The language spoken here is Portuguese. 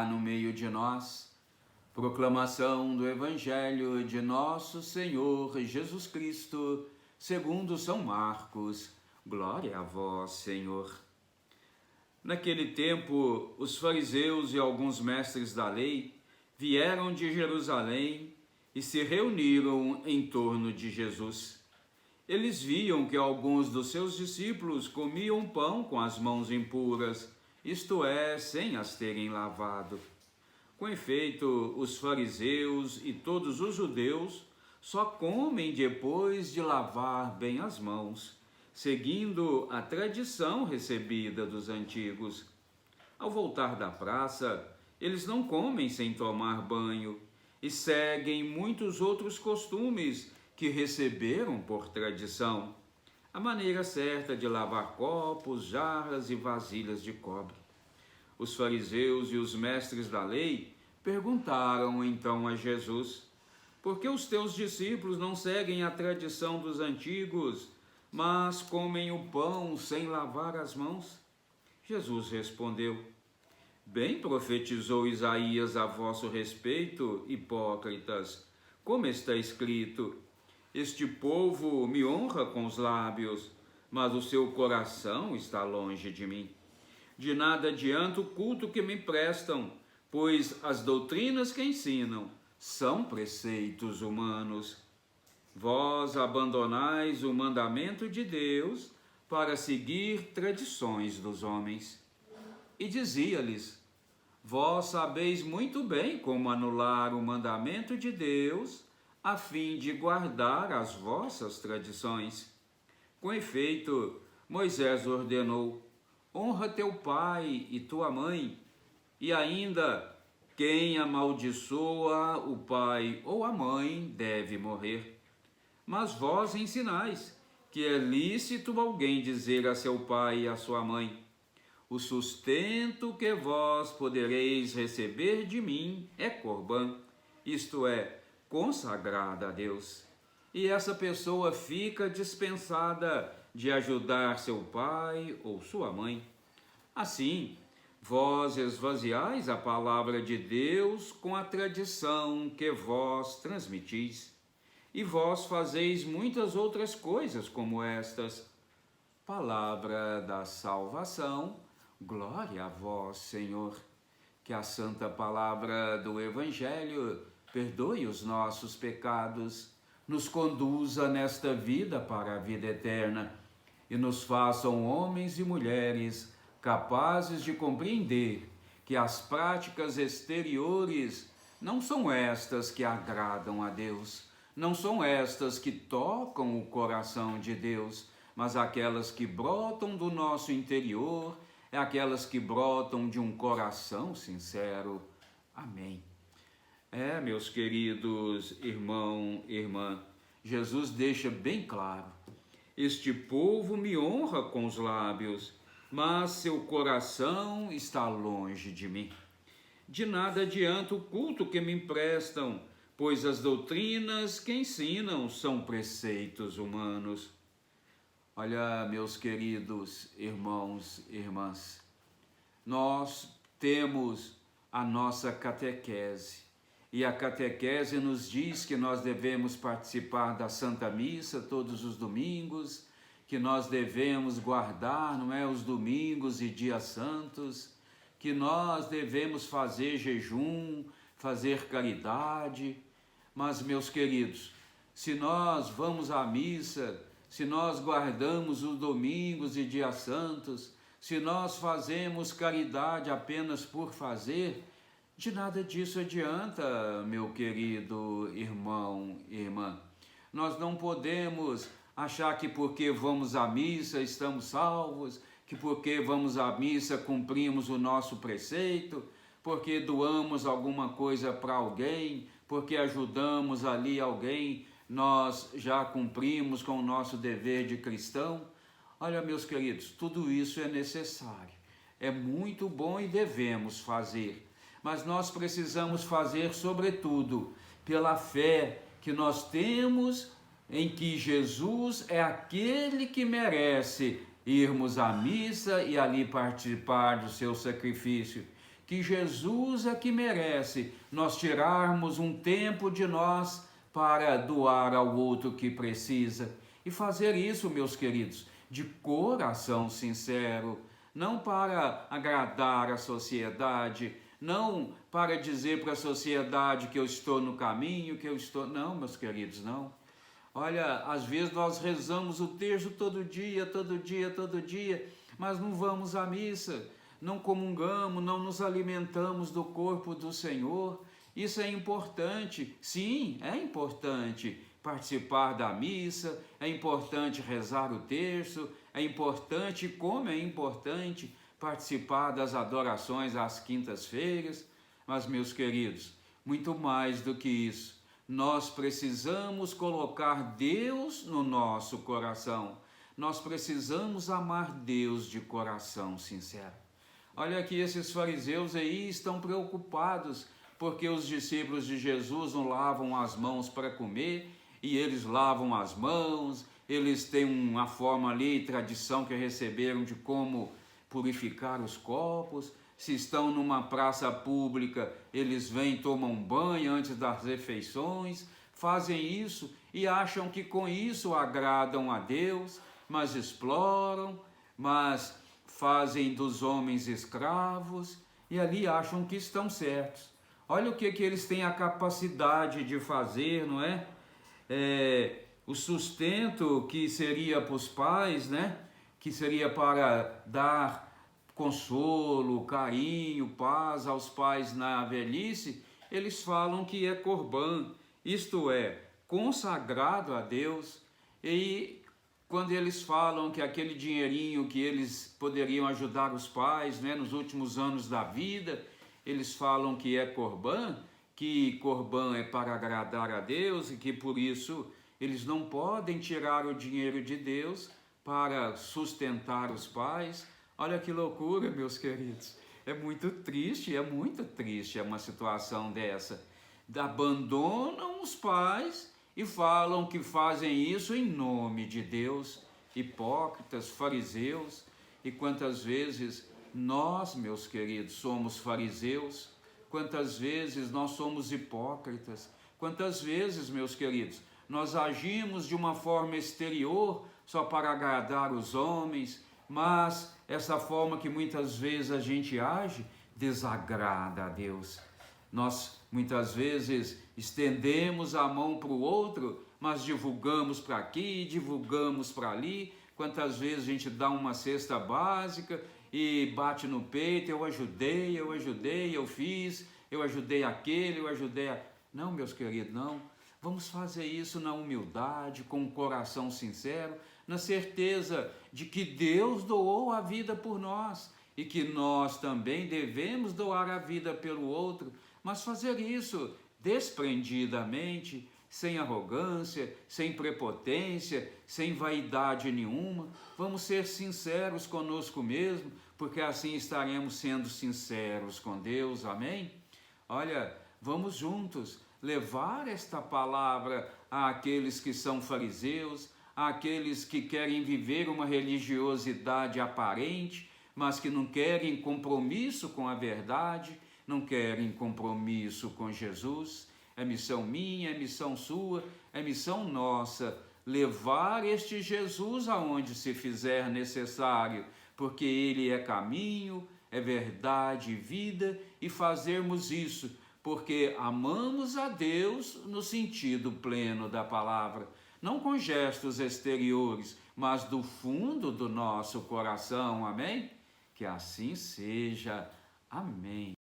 no meio de nós. Proclamação do Evangelho de Nosso Senhor Jesus Cristo, segundo São Marcos. Glória a vós, Senhor. Naquele tempo, os fariseus e alguns mestres da lei vieram de Jerusalém e se reuniram em torno de Jesus. Eles viam que alguns dos seus discípulos comiam pão com as mãos impuras, isto é, sem as terem lavado. Com efeito, os fariseus e todos os judeus só comem depois de lavar bem as mãos, seguindo a tradição recebida dos antigos. Ao voltar da praça, eles não comem sem tomar banho e seguem muitos outros costumes que receberam por tradição, a maneira certa de lavar copos, jarras e vasilhas de cobre. Os fariseus e os mestres da lei perguntaram então a Jesus: por que os teus discípulos não seguem a tradição dos antigos, mas comem o pão sem lavar as mãos? Jesus respondeu: bem profetizou Isaías a vosso respeito, hipócritas, como está escrito: este povo me honra com os lábios, mas o seu coração está longe de mim. De nada adianta o culto que me prestam, pois as doutrinas que ensinam são preceitos humanos. Vós abandonais o mandamento de Deus para seguir tradições dos homens. E dizia-lhes: vós sabeis muito bem como anular o mandamento de Deus, a fim de guardar as vossas tradições. Com efeito, Moisés ordenou: honra teu pai e tua mãe, e ainda, quem amaldiçoa o pai ou a mãe deve morrer. Mas vós ensinais que é lícito alguém dizer a seu pai e a sua mãe: o sustento que vós podereis receber de mim é corbã, isto é, consagrada a Deus. E essa pessoa fica dispensada de ajudar seu pai ou sua mãe. Assim, vós esvaziais a palavra de Deus com a tradição que vós transmitis. E vós fazeis muitas outras coisas como estas. Palavra da salvação, glória a vós, Senhor. Que a santa palavra do Evangelho perdoe os nossos pecados, nos conduza nesta vida para a vida eterna e nos façam homens e mulheres capazes de compreender que as práticas exteriores não são estas que agradam a Deus, não são estas que tocam o coração de Deus, mas aquelas que brotam do nosso interior, aquelas que brotam de um coração sincero. Amém. Meus queridos irmão e irmã, Jesus deixa bem claro: este povo me honra com os lábios, mas seu coração está longe de mim. De nada adianta o culto que me emprestam, pois as doutrinas que ensinam são preceitos humanos. Olha, meus queridos irmãos e irmãs, nós temos a nossa catequese. E a catequese nos diz que nós devemos participar da Santa Missa todos os domingos, que nós devemos guardar, os domingos e dias santos, que nós devemos fazer jejum, fazer caridade. Mas, meus queridos, se nós vamos à missa, se nós guardamos os domingos e dias santos, se nós fazemos caridade apenas por fazer, de nada disso adianta, meu querido irmão e irmã. Nós não podemos achar que porque vamos à missa estamos salvos, que porque vamos à missa cumprimos o nosso preceito, porque doamos alguma coisa para alguém, porque ajudamos ali alguém, nós já cumprimos com o nosso dever de cristão. Olha, meus queridos, tudo isso é necessário, é muito bom e devemos fazer. Mas nós precisamos fazer, sobretudo, pela fé que nós temos em que Jesus é aquele que merece irmos à missa e ali participar do seu sacrifício, que Jesus é que merece nós tirarmos um tempo de nós para doar ao outro que precisa. E fazer isso, meus queridos, de coração sincero, não para agradar a sociedade, não para dizer para a sociedade que eu estou no caminho, que eu estou... Não, meus queridos, não. Olha, às vezes nós rezamos o terço todo dia, mas não vamos à missa, não comungamos, não nos alimentamos do corpo do Senhor. Isso é importante, sim, é importante participar da missa, é importante rezar o terço, é importante, como é importante participar das adorações às quintas-feiras, mas, meus queridos, muito mais do que isso, nós precisamos colocar Deus no nosso coração, nós precisamos amar Deus de coração sincero. Olha aqui, esses fariseus aí estão preocupados porque os discípulos de Jesus não lavam as mãos para comer, e eles lavam as mãos, eles têm uma forma ali, tradição que receberam de como purificar os copos. Se estão numa praça pública, eles vêm, tomam banho antes das refeições, fazem isso e acham que com isso agradam a Deus, mas exploram, mas fazem dos homens escravos e ali acham que estão certos. Olha o que eles têm a capacidade de fazer, não é? O sustento que seria para os pais, né? Que seria para dar consolo, carinho, paz aos pais na velhice, eles falam que é corbã, isto é, consagrado a Deus. E quando eles falam que aquele dinheirinho que eles poderiam ajudar os pais, né, nos últimos anos da vida, eles falam que é corbã é para agradar a Deus e que por isso eles não podem tirar o dinheiro de Deus para sustentar os pais. Olha que loucura, meus queridos. É muito triste uma situação dessa. Abandonam os pais e falam que fazem isso em nome de Deus. Hipócritas, fariseus. E quantas vezes nós, meus queridos, somos fariseus? Quantas vezes nós somos hipócritas? Quantas vezes, meus queridos, nós agimos de uma forma exterior só para agradar os homens, mas essa forma que muitas vezes a gente age desagrada a Deus. Nós muitas vezes estendemos a mão para o outro, mas divulgamos para aqui, divulgamos para ali. Quantas vezes a gente dá uma cesta básica e bate no peito, eu ajudei, eu fiz, eu ajudei aquele, eu ajudei a... Não, meus queridos, não. Vamos fazer isso na humildade, com um coração sincero, na certeza de que Deus doou a vida por nós e que nós também devemos doar a vida pelo outro, mas fazer isso desprendidamente, sem arrogância, sem prepotência, sem vaidade nenhuma. Vamos ser sinceros conosco mesmo, porque assim estaremos sendo sinceros com Deus, amém? Olha, vamos juntos levar esta palavra àqueles que são fariseus, àqueles que querem viver uma religiosidade aparente, mas que não querem compromisso com a verdade, não querem compromisso com Jesus. É missão minha, é missão sua, é missão nossa, levar este Jesus aonde se fizer necessário, porque Ele é caminho, é verdade e vida, e fazermos isso porque amamos a Deus no sentido pleno da palavra, não com gestos exteriores, mas do fundo do nosso coração, amém? Que assim seja, amém.